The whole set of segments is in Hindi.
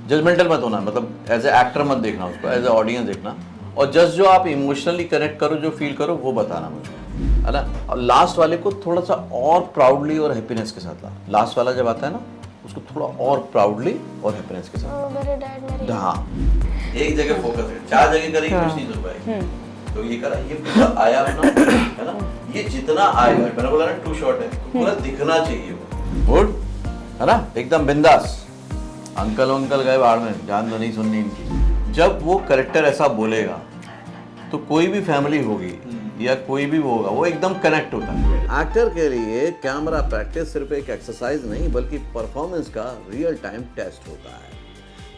जजमेंटल मत होना, मतलब एज ए एक्टर मत देखना उसको, एज ए ऑडियंस देखना, और जस्ट जो आप इमोशनली कनेक्ट करो, जो फील करो वो बताना मुझे, है ना। और लास्ट वाले को थोड़ा सा और प्राउडली और हैप्पीनेस के साथ ला। लास्ट वाला जब आता है ना, उसको थोड़ा और प्राउडली और हैप्पीनेस के साथ मेरे डैड मेरे हाँ, एक जगह फोकस है, 4 जगह करेंगे कुछ नहीं सुन पाएगी। तो ये करा, ये पूरा आया अपना, है ना, ये जितना आएगा, मैंने बोला ना 2 शॉट है, तो पूरा दिखना चाहिए वो, गुड, है ना, एकदम बिंदास। अंकल गए बाहर में, जान तो नहीं सुननी इनकी। जब वो करेक्टर ऐसा बोलेगा तो कोई भी फैमिली होगी या कोई भी वो होगा, वो एकदम कनेक्ट होता है। एक्टर के लिए कैमरा प्रैक्टिस सिर्फ एक एक्सरसाइज नहीं बल्कि परफॉर्मेंस का रियल टाइम टेस्ट होता है।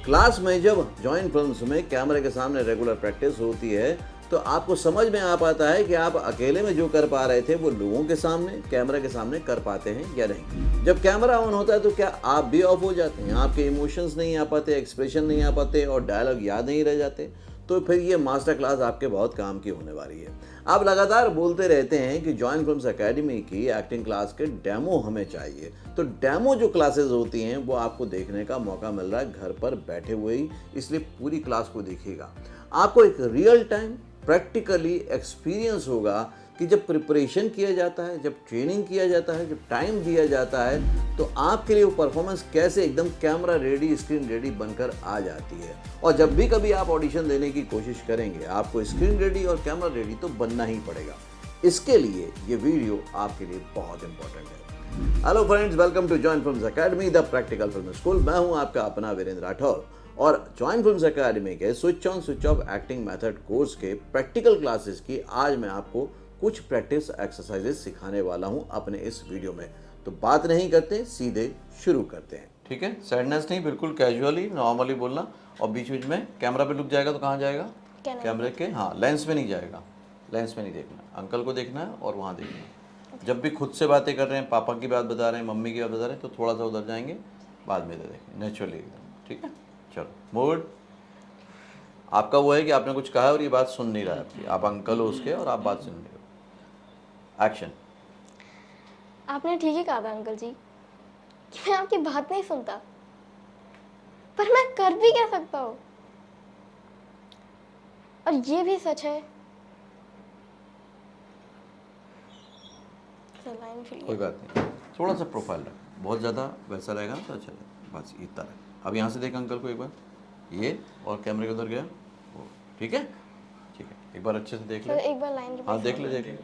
क्लास में जब जॉइंट फिल्म्स में कैमरे के सामने रेगुलर प्रैक्टिस होती है तो आपको समझ में आ पाता है कि आप अकेले में जो कर पा रहे थे वो लोगों के सामने, कैमरा के सामने कर पाते हैं या नहीं। जब कैमरा ऑन होता है तो क्या आप भी ऑफ हो जाते हैं, आपके इमोशंस नहीं आ पाते, एक्सप्रेशन नहीं आ पाते और डायलॉग याद नहीं रह जाते, तो फिर ये मास्टर क्लास आपके बहुत काम की होने वाली है। आप लगातार बोलते रहते हैं कि जॉइंट फिल्म्स एकेडमी की एक्टिंग क्लास के डेमो हमें चाहिए, तो डेमो जो क्लासेस होती हैं वो आपको देखने का मौका मिल रहा है घर पर बैठे हुए ही, इसलिए पूरी क्लास को देखिएगा। आपको एक रियल टाइम प्रैक्टिकली एक्सपीरियंस होगा कि जब प्रिपरेशन किया जाता है, जब ट्रेनिंग किया जाता है, जब टाइम दिया जाता है, तो आपके लिए वो परफॉर्मेंस कैसे एकदम कैमरा रेडी, स्क्रीन रेडी बनकर आ जाती है। और जब भी कभी आप ऑडिशन देने की कोशिश करेंगे, आपको स्क्रीन रेडी और कैमरा रेडी तो बनना ही पड़ेगा। इसके लिए ये वीडियो आपके लिए बहुत इंपॉर्टेंट है। Hello friends, welcome to joint films academy, the practical film school. मैं हूं आपका अपना वीरेंद्र राठौर और जॉइंट फिल्म्स एकेडमी के switch on switch off acting method course के प्रैक्टिकल क्लासेस की आज मैं आपको कुछ प्रैक्टिस एक्सरसाइजेस सिखाने वाला हूं अपने इस वीडियो में। तो बात नहीं करते, सीधे शुरू करते हैं। ठीक है, सैडनेस नहीं, बिल्कुल कैजुअली नॉर्मली बोलना, और बीच बीच में कैमरा पे लुक जाएगा तो कहाँ जाएगा, कैमरे के, हाँ, लेंस में नहीं जाएगा, लेंस में नहीं देखना, अंकल को देखना है और वहाँ देखना है। जब भी खुद से बातें कर रहे हैं, पापा की बात बता रहे हैं, मम्मी की बात बता रहे हैं, तो थोड़ा सा उधर जाएंगे, बाद में इधर देखेंगे, नेचुरली एकदम। ठीक है, चलो मूड। आपका वो है कि आपने कुछ कहा और ये बात सुन नहीं रहा है आपकी, आप अंकल हो उसके और आप बात सुन रहे हो। एक्शन। आपने ठीक ही कहा था अंकल जी कि मैं आपकी बात नहीं सुनता, पर मैं कर भी क्या सकता हूँ। और ये भी सच है। लाइन भूल कोई गया। बात नहीं, थोड़ा सा प्रोफाइल रख, बहुत ज़्यादा वैसा रहेगा ना तो अच्छा रहेगा, बस इतना रहे। अब यहाँ से देख अंकल को एक बार, ये, और कैमरे के उधर गया वो, ठीक है, ठीक है, एक बार अच्छे से देख ले। सर एक बार लाइन हाँ देख ले, देख ले।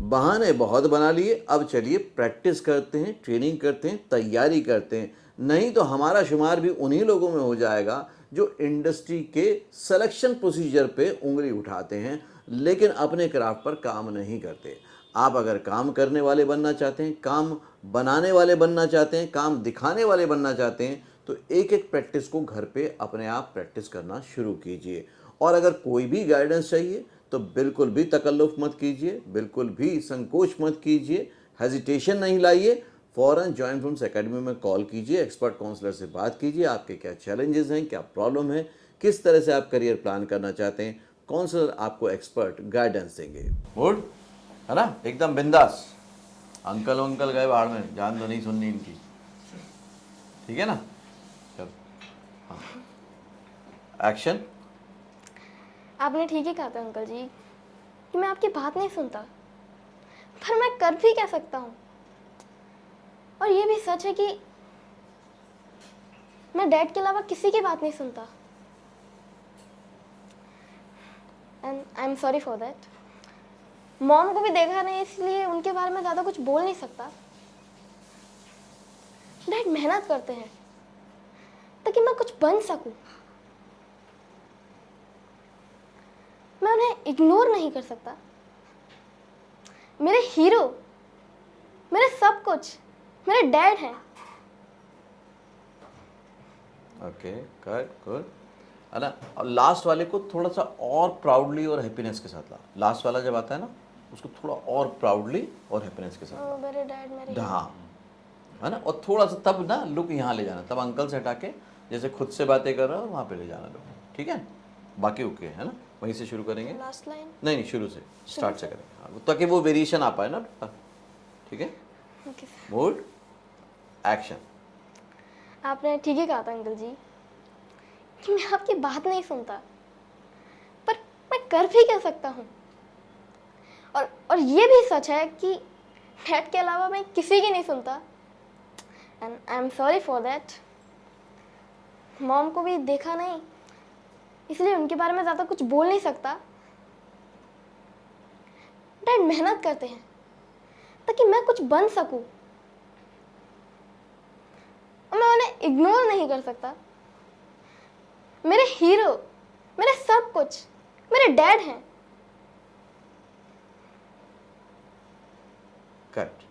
बहाने बहुत बना लिए, अब चलिए प्रैक्टिस करते हैं, ट्रेनिंग करते हैं, तैयारी करते हैं। नहीं तो हमारा शुमार भी उन्हीं लोगों में हो जाएगा जो इंडस्ट्री के सिलेक्शन प्रोसीजर पे उंगली उठाते हैं लेकिन अपने क्राफ्ट पर काम नहीं करते। आप अगर काम करने वाले बनना चाहते हैं, काम बनाने वाले बनना चाहते हैं, काम दिखाने वाले बनना चाहते हैं, तो एक एक प्रैक्टिस को घर पे अपने आप प्रैक्टिस करना शुरू कीजिए। और अगर कोई भी गाइडेंस चाहिए तो बिल्कुल भी तकल्लुफ मत कीजिए, बिल्कुल भी संकोच मत कीजिए, हेजिटेशन नहीं लाइए, फ़ौरन जॉइंट फिल्म्स एकेडमी में कॉल कीजिए, एक्सपर्ट काउंसलर से बात कीजिए, आपके क्या चैलेंजेस हैं, क्या प्रॉब्लम है, किस तरह से आप करियर प्लान करना चाहते हैं, काउंसलर आपको एक्सपर्ट गाइडेंस देंगे। गुड, है ना, एकदम बिंदास। अंकल गए बाहर में, जान तो नहीं सुननी इनकी, ठीक है ना, चलो हाँ, एक्शन। आपने ठीक ही कहा था अंकल जी कि मैं आपकी बात नहीं सुनता, पर मैं कर भी क्या सकता हूँ। और ये भी सच है कि मैं डैड के अलावा किसी की बात नहीं सुनता। And I am sorry for that. Mom को भी देखा नहीं, इसलिए उनके बारे में ज़्यादा कुछ बोल नहीं सकता। डैड मेहनत करते हैं ताकि मैं कुछ बन सकूं। मैं उन्हें इग्नोर नहीं कर सकता। मेरे हीरो, मेरे सब कुछ, मेरे डैड हैं। ओके, गुड, है ना। और लास्ट वाले को थोड़ा सा और प्राउडली और हैप्पीनेस के साथ ला। लास्ट वाला जब आता है ना, उसको थोड़ा और प्राउडली और हैप्पीनेस के साथ मेरे डैड मेरे ला। हाँ, है ना। और थोड़ा सा तब ना लुक यहाँ ले जाना, तब अंकल से हटा के जैसे खुद से बातें कर रहा हो वहाँ पे ले जाना लुक, ठीक है। बाकी ओके है ना, वहीं से शुरू करेंगे। लास्ट लाइन नहीं नहीं, शुरू से स्टार्ट से करेंगे, हाँ, ताकि वो वेरिएशन आ पाए ना, ठीक है। Okay sir. Mood action. आपने ठीक ही कहा था अंकल जी कि मैं आपकी बात नहीं सुनता, पर मैं कर भी क्या सकता हूँ। और ये भी सच है कि डैड के अलावा मैं किसी की नहीं सुनता, and I am sorry for that. Mom को भी देखा नहीं, इसलिए उनके बारे में ज़्यादा कुछ बोल नहीं सकता। डैड मेहनत करते हैं ताकि मैं कुछ बन सकूं, और मैं उन्हें इग्नोर नहीं कर सकता। मेरे हीरो, मेरे सब कुछ मेरे डैड हैं। कट।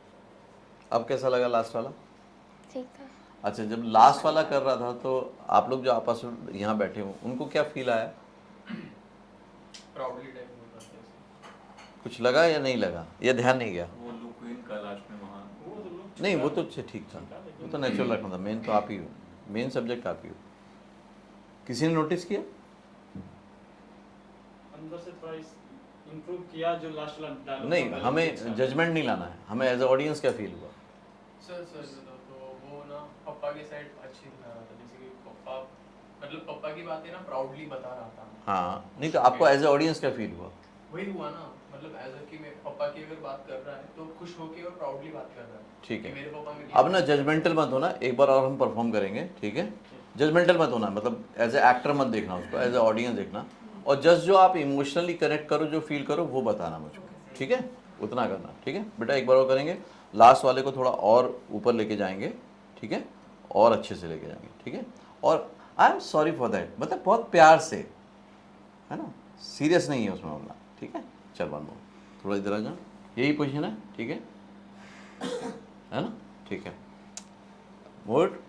अब कैसा लगा लास्ट वाला? ठीक था। अच्छा, जब लास्ट वाला कर रहा था तो आप लोग जो आपस में यहाँ बैठे हो उनको क्या फील आया? प्राउडली टाइप होता है ऐसे। कुछ लगा या नहीं लगा, या ध्यान नहीं गया? वो लुक क्वीन का लास्ट में वहाँ वो तो look नहीं, वो छोटा- तो ठीक था, वो तो नेचुरल रखना था। मेन तो आप ही हो, मेन सब्जेक्ट आप ही हो। किसी ने नोटिस किया? अंदर से थोड़ा इम्प्रूव किया जो लास्ट वाला dialogue नहीं, था, हमें अच्छा। जजमेंट नहीं लाना है, हमें एज ए ऑडियंस क्या फील हुआ। सर तो वो ना पापा की साइड अच्छी दिखा रहा था, जैसे कि पापा मतलब पापा की बातें ना प्राउडली बता रहा था। हाँ, नहीं तो आपको एज ए ऑडियंस क्या फील हुआ? वही हुआ ना, मतलब एज अ कि मैं पापा की अगर बात कर रहा है तो खुश होके और प्राउडली बात कर रहा है। ठीक कि है। मेरे पापा मेरे अब ना जजमेंटल मत होना, एक बार और हम परफॉर्म करेंगे, ठीक है। जजमेंटल मत होना, मतलब एज ए एक्टर मत देखना उसको, एज ए ऑडियंस देखना। और जस्ट जो आप इमोशनली कनेक्ट करो, जो फील करो वो बताना मुझको, ठीक है। उतना करना, ठीक है बेटा। एक बार और करेंगे, लास्ट वाले को थोड़ा और ऊपर लेके जाएंगे, ठीक है, और अच्छे से लेके जाएंगे, ठीक है। और I am sorry for that, मतलब बहुत प्यार से, है ना, सीरियस नहीं है उसमें बोलना, ठीक है। चल वन मोर, थोड़ा इधर आ जाओ, यही पोजीशन है, ठीक है ना, ठीक है। मूड।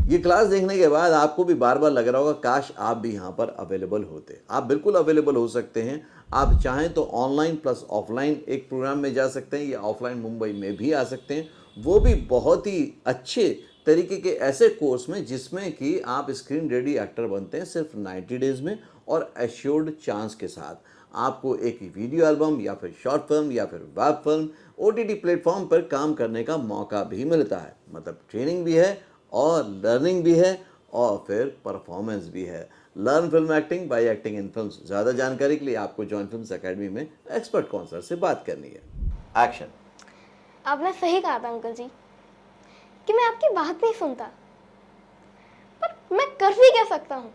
ये क्लास देखने के बाद आपको भी बार बार लग रहा होगा काश आप भी यहाँ पर अवेलेबल होते। आप बिल्कुल अवेलेबल हो सकते हैं। आप चाहें तो ऑनलाइन प्लस ऑफलाइन एक प्रोग्राम में जा सकते हैं, या ऑफलाइन मुंबई में भी आ सकते हैं, वो भी बहुत ही अच्छे तरीके के ऐसे कोर्स में जिसमें कि आप स्क्रीन रेडी एक्टर बनते हैं सिर्फ 90 डेज में, और एश्योर्ड चांस के साथ। आपको एक वीडियो एल्बम या फिर शॉर्ट फिल्म या फिर वेब फिल्म OTT प्लेटफॉर्म पर काम करने का मौका भी मिलता है। मतलब ट्रेनिंग भी है और लर्निंग भी है और फिर परफॉर्मेंस भी है। Learn film acting by acting in films. ज़्यादा जानकारी के लिए आपको जॉइन फिल्म्स एकेडमी में एक्सपर्ट काउंसलर से बात करनी है। एक्शन। आपने सही कहा था अंकल जी कि मैं आपकी बात नहीं सुनता, पर मैं कर भी क्या सकता हूँ।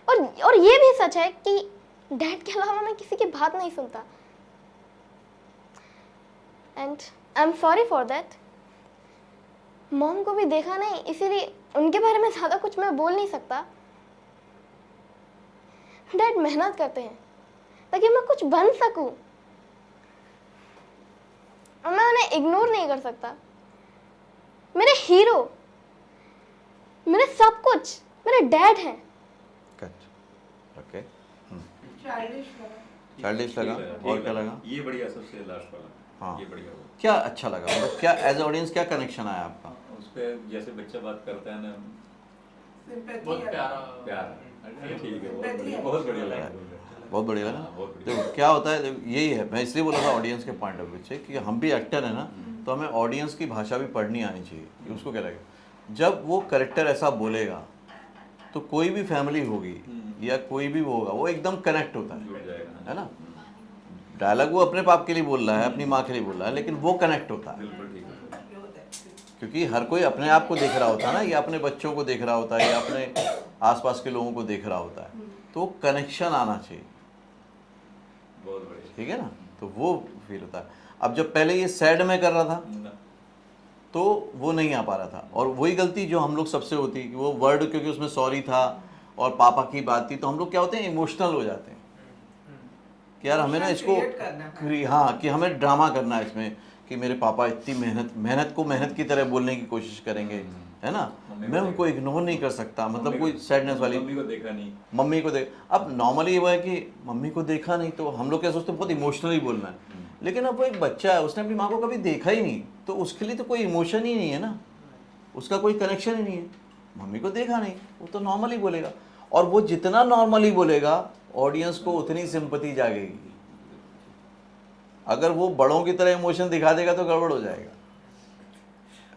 और ये भी सच है कि डैड के अलावा मैं किसी की बात नहीं सुनता, and I am sorry for that. Mom को भी देखा नहीं, इसीलिए उनके बारे में ज़्यादा कुछ मैं बोल नहीं सकता। डैड मेहनत करते हैं ताकि मैं कुछ बन सकूं, और मैं उन्हें इग्नोर नहीं कर सकता। मेरे हीरो, मेरे सब कुछ मेरे डैड हैं। कट। ओके। चाइल्डिश चाइल्डिश लगा, और क्या लगा? ये बढ़िया, सबसे लास्ट वाला। हाँ। ये बढ़िया हुआ। क्या अच्छा लगा, मतलब क्या एज ए ऑडियंस क्या कनेक्शन आया आपका? उस पे जैसे बच्चा बात करता है ना, बहुत प्यारा प्यार। ठीक है, बहुत Sympathy बढ़िया, है। बहुत बढ़िया लगा। बहुत बढ़िया लगा। हाँ, बहुत बढ़िया। देखो क्या होता है, यही है, मैं इसलिए बोला था ऑडियंस के पॉइंट ऑफ व्यू से कि हम भी एक्टर है ना, तो हमें ऑडियंस की भाषा भी पढ़नी आनी चाहिए कि उसको क्या लगेगा। जब वो करेक्टर ऐसा बोलेगा तो कोई भी फैमिली होगी या कोई भी वो होगा, वो एकदम कनेक्ट होता जुड़ जाएगा। है ना। डायलॉग वो अपने बाप के लिए बोल रहा है, अपनी माँ के लिए बोल रहा है, लेकिन वो कनेक्ट होता है बिल्कुल ठीक है। क्योंकि हर कोई अपने आप को देख रहा होता है ना, या अपने बच्चों को देख रहा होता है, या अपने आसपास के लोगों को देख रहा होता है, तो कनेक्शन आना चाहिए, बहुत बढ़िया। ठीक है ना। तो वो फील होता है। अब जब पहले ये सैड में कर रहा था ना, तो वो नहीं आ पा रहा था, और वही गलती जो हम लोग सबसे होती है कि वो वर्ड, क्योंकि उसमें सॉरी था और पापा की बात थी, तो हम लोग क्या होते हैं, इमोशनल हो जाते हैं कि यार हमें ना इसको Create करना है। हाँ, कि हमें ड्रामा करना है इसमें कि मेरे पापा इतनी मेहनत की तरह बोलने की कोशिश करेंगे, है ना। मम्मी को मैं उनको इग्नोर नहीं कर सकता, मतलब कोई सैडनेस वाली। मम्मी को देखा नहीं। मम्मी को देख, अब नॉर्मली ये हुआ है कि मम्मी को देखा नहीं, तो हम लोग क्या सोचते हैं बहुत इमोशनली बोलना है, लेकिन अब वो एक बच्चा है, उसने अपनी माँ को कभी देखा ही नहीं, तो उसके लिए तो कोई इमोशन ही नहीं है ना, उसका कोई कनेक्शन ही नहीं है, मम्मी को देखा नहीं, वो तो नॉर्मली बोलेगा। और वो जितना नॉर्मली बोलेगा ऑडियंस को उतनी सिंपैथी जागेगी। अगर वो बड़ों की तरह इमोशन दिखा देगा तो गड़बड़ हो जाएगा,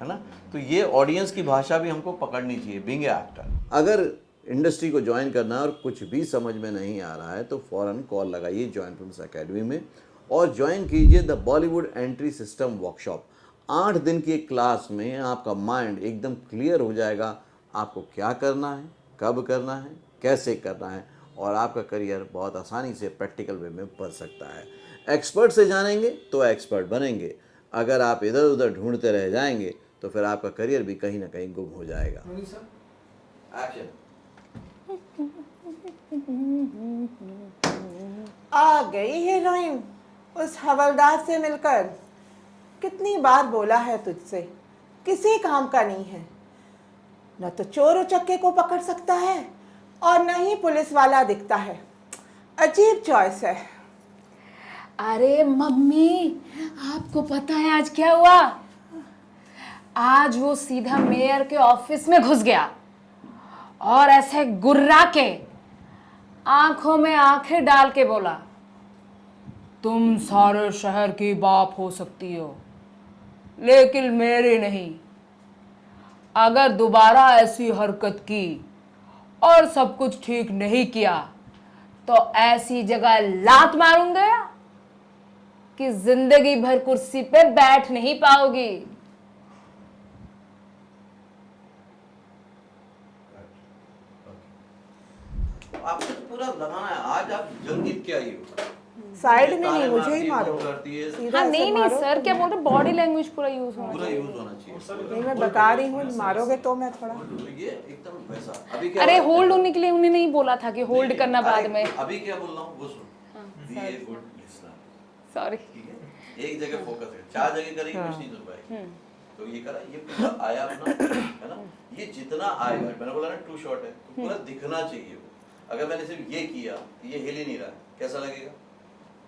है ना। तो ये ऑडियंस की भाषा भी हमको पकड़नी चाहिए बीइंग ए एक्टर। अगर इंडस्ट्री को ज्वाइन करना है और कुछ भी समझ में नहीं आ रहा है तो फ़ौरन कॉल लगाइए जॉइन फिल्म्स एकेडमी में और ज्वाइन कीजिए the Bollywood entry system workshop. 8 दिन की एक क्लास में आपका माइंड एकदम क्लियर हो जाएगा, आपको क्या करना है, कब करना है, कैसे करना है, और आपका करियर बहुत आसानी से प्रैक्टिकल वे में बढ़ सकता है। एक्सपर्ट से जानेंगे तो एक्सपर्ट बनेंगे, अगर आप इधर उधर ढूंढते रह जाएंगे तो फिर आपका करियर भी कहीं ना कहीं गुम हो जाएगा। एक्शन। आ गई हीरोइन उस हवलदार से मिलकर। कितनी बार बोला है तुझसे, किसी काम का नहीं है, न तो चोर उचक्के को पकड़ सकता है और न ही पुलिस वाला दिखता है। अजीब चॉइस है। अरे मम्मी, आपको पता है आज क्या हुआ? आज वो सीधा मेयर के ऑफिस में घुस गया और ऐसे गुर्रा के आंखों में आंखें डाल के बोला, तुम सारे शहर की बाप हो सकती हो लेकिन मेरी नहीं। अगर दोबारा ऐसी हरकत की और सब कुछ ठीक नहीं किया तो ऐसी जगह लात मारूंगा कि जिंदगी भर कुर्सी पे बैठ नहीं पाओगी। आपको तो पूरा लगाना है, आज आप जंग जीत के आई हो। साइड में नहीं, मुझे ही मारो। सीधा हाँ ऐसे नहीं मारो। सर क्या बोल रहे, बॉडी लैंग्वेज पूरा यूज होना पूरा चाहिए। यूज होना चाहिए। नहीं, मैं बता रही हूँ, मारोगे तो मैं थोड़ा। तो ये एकदम वैसा। अभी क्या अरे हो रहा है? होल्ड होने के लिए उन्हें नहीं बोला था कि होल्ड नहीं, करना बाद अरे, में। अभी क्या बोल रहा हूँ वो सुन। Be a good listener, sorry. ठीक है, एक जगह फोकस है, 4 जगह करेंगे कुछ नहीं सुन पाएगी। तो ये करा, ये पूरा आया अपना, है ना। ये जितना आएगा, मैंने बोला ना 2 शॉट है, तो पूरा दिखना चाहिए वो। अगर मैंने सिर्फ ये किया, ये हिल ही नहीं रहा, कैसा लगेगा?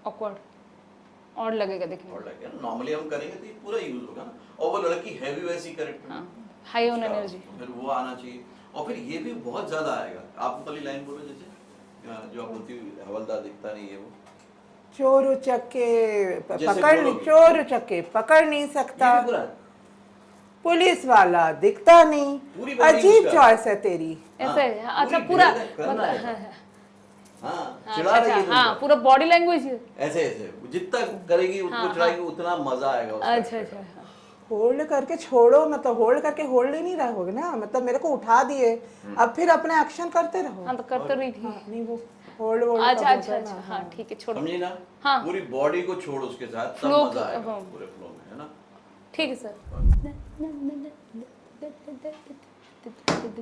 ऑकवर्ड और लगेगा देखने में। और लगेगा ना, नॉर्मली हम करेंगे तो ये पूरा यूज होगा ना। और वो लड़की हैवी वैसी करेक्टर, हाँ, हाई ऑन एनर्जी। फिर वो आना चाहिए। और फिर ये भी बहुत ज्यादा आएगा। आप वाली लाइन बोलो, जैसे जो आप बोलती हो, हवलदार दिखता नहीं है वो, चोर उचक्के जैसे पकड़, बोलोगे। चोर उचक्के पकड़ नहीं सकता, ये भी पूरा है। पुलिस वाला दिखता नहीं। पूरी बॉडी अजीब उसका। चॉइस है तेरी। ऐसे हाँ, अच्छा पूरी पूरा बेइज्जत करना मतलब है। हाँ, हाँ, चिढ़ा रही है अच्छा, हाँ तुमको। पूरा बॉडी लैंग्वेज। ऐसे ऐसे जितना करेगी उतना हाँ, चढ़ाएगी उतना मजा आएगा उसका। अच्छा अच्छा हाँ। होल्ड करके छोड़ो, मतलब होल्ड करके होल्ड ही नहीं रहोगे ना, मतलब मेरे को उठा दिए, अब फिर अपने एक्शन करते रहो। हाँ तो कर तो रही थी। हाँ, नहीं वो होल्ड होल्ड अच्छा अच्छा अच्छा हाँ ठीक है छोड़ो। समझी ना। हाँ। पूरी बॉडी को छोड़ उसके साथ, तब Flow मजा को- आएगा हाँ। पूरे फ्लो में, है ना। ठीक है सर।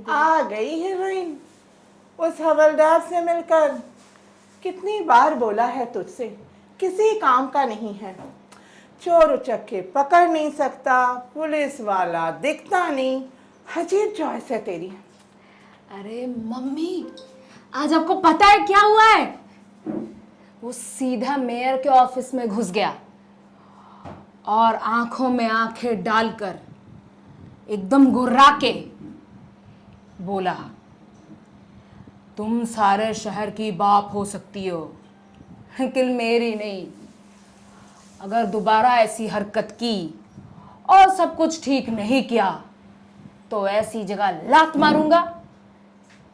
आ गई हीरोइन उस हवलदार से मिलकर। कितनी बार बोला है तुझसे, किसी काम का नहीं है, चोर उचक्के पकड़ नहीं सकता, पुलिस वाला दिखता नहीं। अजीब चॉइस है तेरी। अरे मम्मी, आज आपको पता है क्या हुआ है? वो सीधा मेयर के ऑफिस में घुस गया और आंखों में आंखें डालकर एकदम गुर्रा के बोला, तुम सारे शहर की बाप हो सकती हो लेकिन मेरी नहीं। अगर दोबारा ऐसी हरकत की और सब कुछ ठीक नहीं किया तो ऐसी जगह लात मारूंगा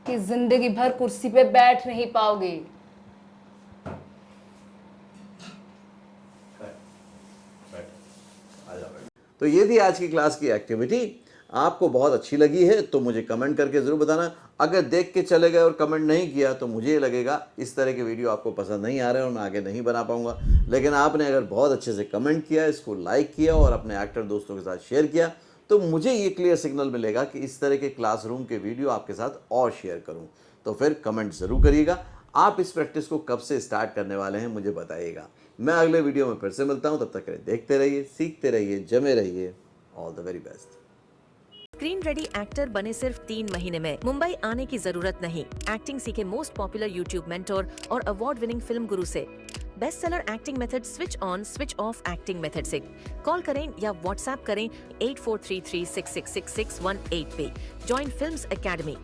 कि जिंदगी भर कुर्सी पे बैठ नहीं पाओगे। तो ये थी आज की क्लास की एक्टिविटी। आपको बहुत अच्छी लगी है तो मुझे कमेंट करके ज़रूर बताना। अगर देख के चले गए और कमेंट नहीं किया तो मुझे ये लगेगा इस तरह के वीडियो आपको पसंद नहीं आ रहे और मैं आगे नहीं बना पाऊंगा। लेकिन आपने अगर बहुत अच्छे से कमेंट किया, इसको लाइक किया और अपने एक्टर दोस्तों के साथ शेयर किया तो मुझे ये क्लियर सिग्नल मिलेगा कि इस तरह के क्लासरूम के वीडियो आपके साथ और शेयर करूं। तो फिर कमेंट ज़रूर करिएगा। आप इस प्रैक्टिस को कब से स्टार्ट करने वाले हैं मुझे बताइएगा। मैं अगले वीडियो में फिर से मिलता हूं, तब तक के लिए देखते रहिए, सीखते रहिए, जमे रहिए। All the very best. Screen ready actor बने सिर्फ 3 महीने में। मुंबई आने की जरूरत नहीं। एक्टिंग सीखे मोस्ट पॉपुलर यूट्यूब मेंटोर और अवार्ड विनिंग फिल्म गुरु से। Best seller acting method switch on switch off acting method से। कॉल करें या व्हाट्सएप करें 8433666618 पे। Join films academy.